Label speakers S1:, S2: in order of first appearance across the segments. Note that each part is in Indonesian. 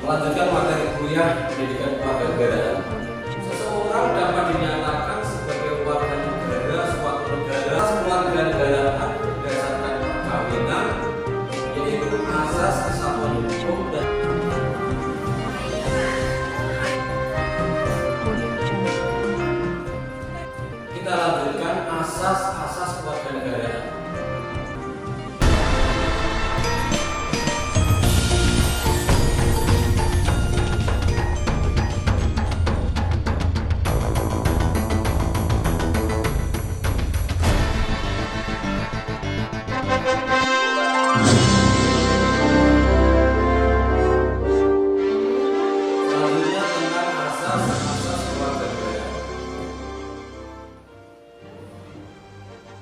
S1: Melanjutkan materi kuliah pendidikan kewarganegaraan. Seseorang dapat dinyatakan sebagai warga negara suatu negara kewarganegaraan berdasarkan perkawinan, yaitu asas kesatuan hukum dan kita lanjutkan asas-asas kewarganegaraan. Selanjutnya tentang asas-asas kewarganegaraan.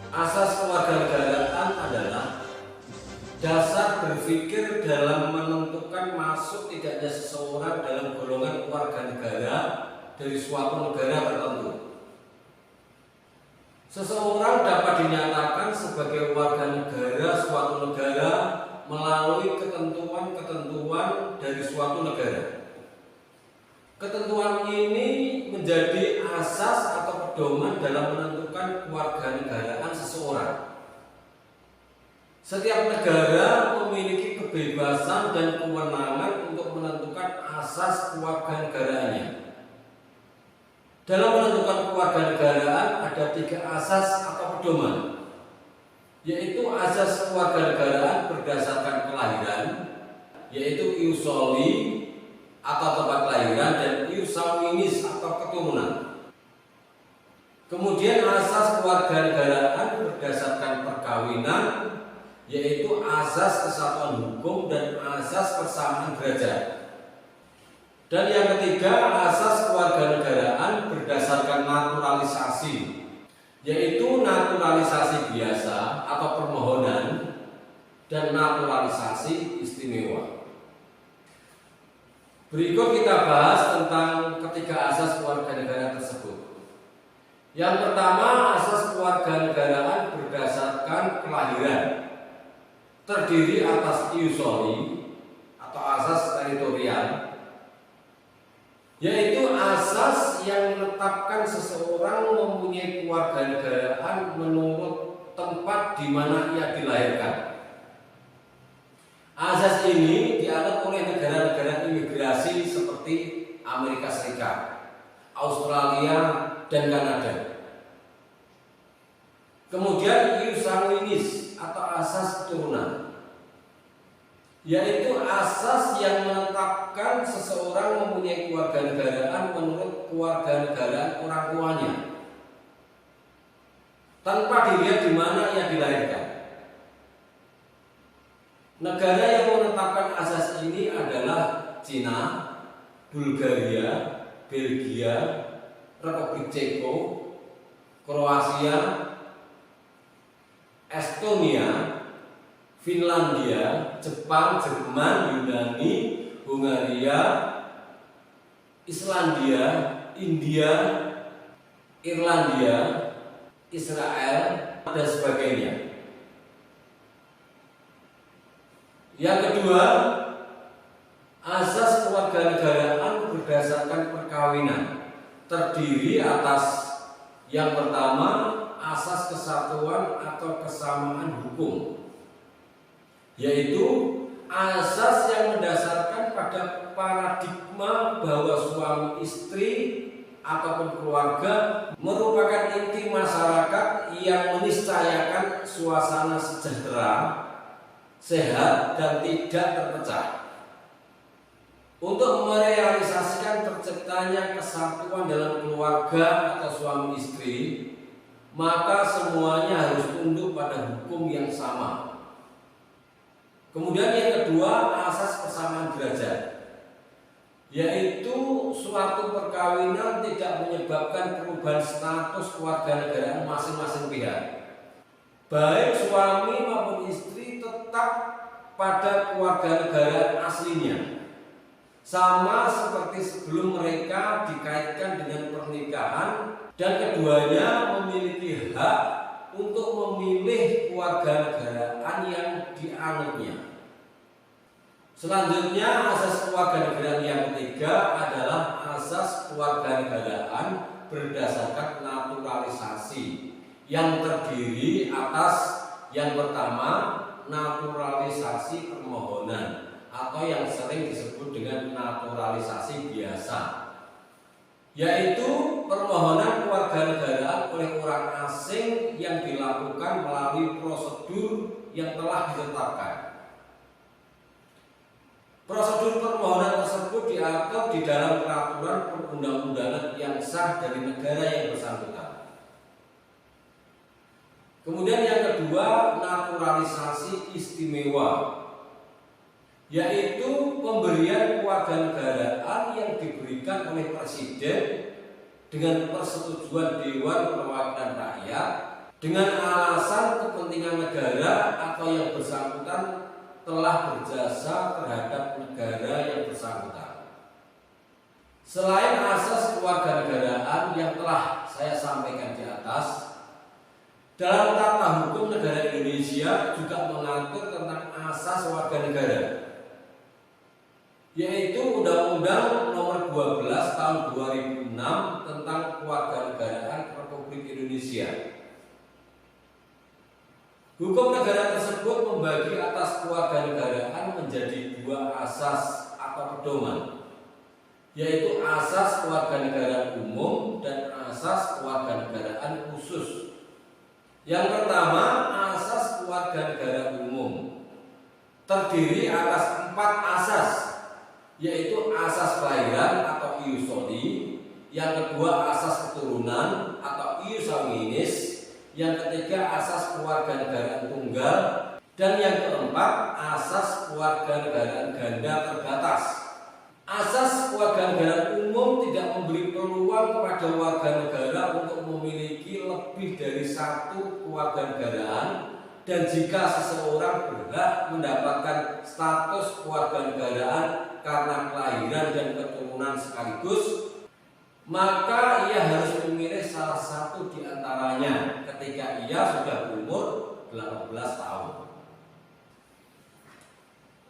S1: Asas kewarganegaraan adalah dasar berpikir dalam menentukan masuk tidaknya seseorang dalam golongan warga negara dari suatu negara tertentu. Seseorang dapat dinyatakan sebagai warga negara suatu negara melalui ketentuan-ketentuan dari suatu negara. Ketentuan ini menjadi asas atau pedoman dalam menentukan kewarganegaraan seseorang. Setiap negara memiliki kebebasan dan kewenangan untuk menentukan asas kewarganegaraannya. Dalam menentukan kewarganegaraan ada 3 asas atau pedoman, yaitu asas kewarganegaraan berdasarkan kelahiran, yaitu ius soli atau tempat kelahiran, dan ius sanguinis atau keturunan. Kemudian asas kewarganegaraan berdasarkan perkawinan, yaitu asas kesatuan hukum dan asas persamaan derajat. Dan yang ketiga, asas kewarganegaraan berdasarkan naturalisasi, yaitu naturalisasi biasa atau permohonan dan naturalisasi istimewa. Berikut kita bahas tentang ketiga asas kewarganegaraan tersebut. Yang pertama, asas kewarganegaraan berdasarkan kelahiran, terdiri atas ius soli atau asas teritorial, yaitu asas yang menetapkan seseorang mempunyai kewarganegaraan menurut tempat di mana ia dilahirkan. Asas ini dianut oleh negara-negara imigrasi seperti Amerika Serikat, Australia, dan Kanada. Kemudian ius sanguinis atau asas keturunan, yaitu asas yang menetapkan seseorang mempunyai kewarganegaraan menurut kewarganegaraan orang tuanya, tanpa dilihat di mana ia dilahirkan. Negara yang menetapkan asas ini adalah Cina, Bulgaria, Belgia, Republik Ceko, Kroasia, Estonia, Finlandia, Jepang, Jerman, Yunani, Hungaria, Islandia, India, Irlandia, Israel, dan sebagainya. Yang kedua, asas kewarganegaraan berdasarkan perkawinan, terdiri atas yang pertama, asas kesatuan atau kesamaan hukum, yaitu asas yang mendasarkan pada paradigma bahwa suami istri ataupun keluarga merupakan inti masyarakat yang meniscayakan suasana sejahtera, sehat, dan tidak terpecah. Untuk merealisasikan terciptanya kesatuan dalam keluarga atau suami istri, maka semuanya harus tunduk pada hukum yang sama. Kemudian yang kedua, asas persamaan derajat, yaitu suatu perkawinan tidak menyebabkan perubahan status kewarganegaraan masing-masing pihak. Baik suami maupun istri tetap pada kewarganegaraan aslinya, sama seperti sebelum mereka dikaitkan dengan pernikahan, dan keduanya memiliki hak untuk memilih kewarganegaraan yang dianutnya. Selanjutnya, asas kewarganegaraan yang ketiga adalah asas kewarganegaraan berdasarkan naturalisasi yang terdiri atas yang pertama, naturalisasi permohonan atau yang sering disebut dengan naturalisasi biasa, yaitu permohonan kewarganegaraan oleh orang asing yang dilakukan melalui prosedur yang telah ditetapkan. Prosedur permohonan tersebut diatur di dalam peraturan perundang-undangan yang sah dari negara yang bersangkutan. Kemudian yang kedua, naturalisasi istimewa, yaitu pemberian kewarganegaraan yang diberikan oleh Presiden dengan persetujuan Dewan Perwakilan Rakyat dengan alasan kepentingan negara atau yang bersangkutan telah berjasa terhadap negara yang bersangkutan. Selain asas kewarganegaraan yang telah saya sampaikan di atas, dalam tata hukum negara Indonesia juga mengatur tentang asas warga negara, yaitu Undang-Undang Nomor 12 Tahun 2006 tentang Kewarganegaraan Republik Indonesia. Hukum negara tersebut membagi atas kewarganegaraan menjadi dua asas atau pedoman, yaitu asas kewarganegaraan umum dan asas kewarganegaraan khusus. Yang pertama, asas kewarganegaraan umum terdiri atas 4 asas, yaitu asas kelahiran atau ius soli, yang kedua asas keturunan atau ius sanguinis, yang ketiga asas kewarganegaraan tunggal, dan yang keempat asas kewarganegaraan ganda terbatas. Asas kewarganegaraan umum tidak memberi peluang kepada warga negara untuk memiliki lebih dari satu kewarganegaraan, dan jika seseorang berhak mendapatkan status kewarganegaraan karena kelahiran dan keturunan sekaligus, maka ia harus memilih salah satu di antaranya ketika ia sudah berumur 18 tahun.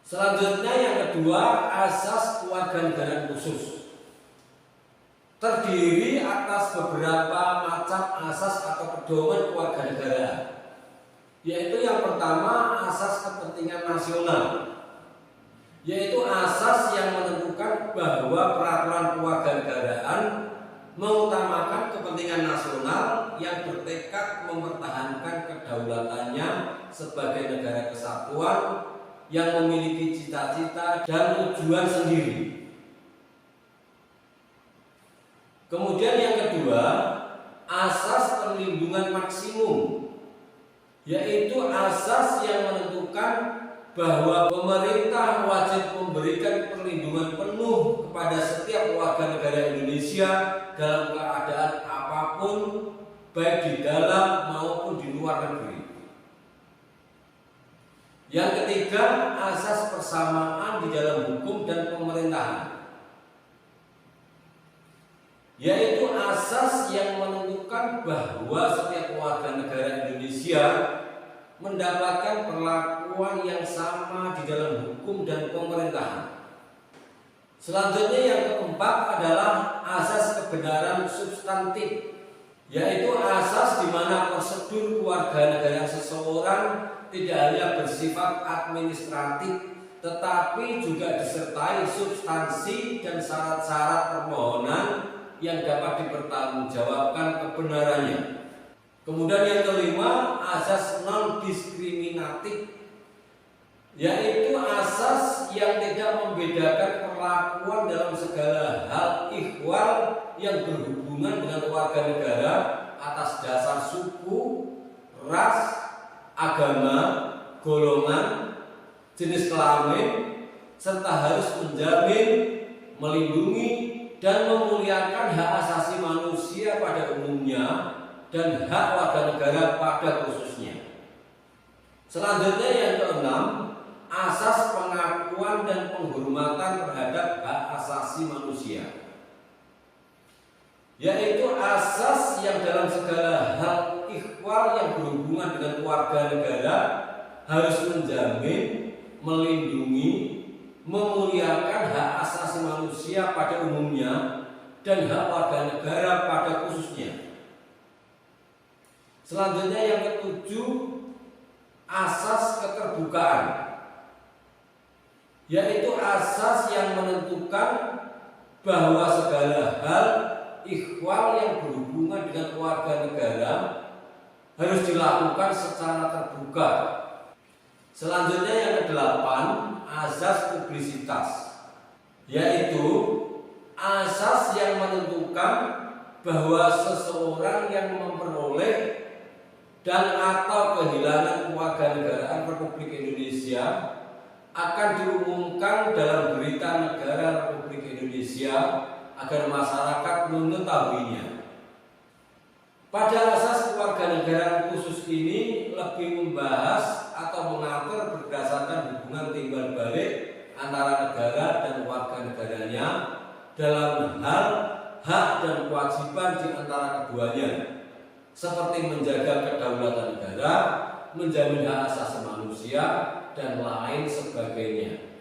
S1: Selanjutnya yang kedua, asas kewarganegaraan khusus terdiri atas beberapa macam asas atau pedoman kewarganegaraan, yaitu yang pertama asas kepentingan nasional, yaitu asas yang menentukan bahwa peraturan kewarganegaraan mengutamakan kepentingan nasional yang bertekad mempertahankan kedaulatannya sebagai negara kesatuan yang memiliki cita-cita dan tujuan sendiri. Kemudian yang kedua, asas perlindungan maksimum, yaitu asas yang menentukan bahwa pemerintah wajib memberikan perlindungan penuh kepada setiap warga negara Indonesia dalam keadaan apapun, baik di dalam maupun di luar negeri. Yang ketiga, asas persamaan di dalam hukum dan pemerintahan, yaitu asas yang menentukan bahwa setiap warga negara Indonesia mendapatkan perlakuan yang sama di dalam hukum dan pemerintahan. Selanjutnya yang keempat adalah asas kebenaran substantif, yaitu asas di mana prosedur kewarganegaraan seseorang tidak hanya bersifat administratif, tetapi juga disertai substansi dan syarat-syarat permohonan yang dapat dipertanggungjawabkan kebenarannya. Kemudian yang kelima, asas non-diskriminatif, yaitu asas yang tidak membedakan perlakuan dalam segala hal ikhwal yang berhubungan dengan warga negara atas dasar suku, ras, agama, golongan, jenis kelamin, serta harus menjamin, melindungi, dan memuliakan hak asasi manusia pada umumnya dan hak warga negara pada khususnya. Selanjutnya yang keenam, asas pengakuan dan penghormatan terhadap hak asasi manusia, yaitu asas yang dalam segala hal ikhwal yang berhubungan dengan warga negara harus menjamin, melindungi, memuliakan hak asasi manusia pada umumnya dan hak warga negara pada khususnya. Selanjutnya yang ketujuh, asas keterbukaan, yaitu asas yang menentukan bahwa segala hal ikhwal yang berhubungan dengan warga negara harus dilakukan secara terbuka. Selanjutnya yang kedelapan, asas publisitas, yaitu asas yang menentukan bahwa seseorang yang memperoleh dan atau kehilangan kewarganegaraan Republik Indonesia akan diumumkan dalam berita negara Republik Indonesia agar masyarakat mengetahuinya. Pada asas kewarganegaraan khusus ini lebih membahas atau mengatur berdasarkan hubungan timbal balik antara negara dan warga negaranya dalam hal hak dan kewajiban di antara keduanya, seperti menjaga kedaulatan negara, menjamin hak asasi manusia, dan lain sebagainya.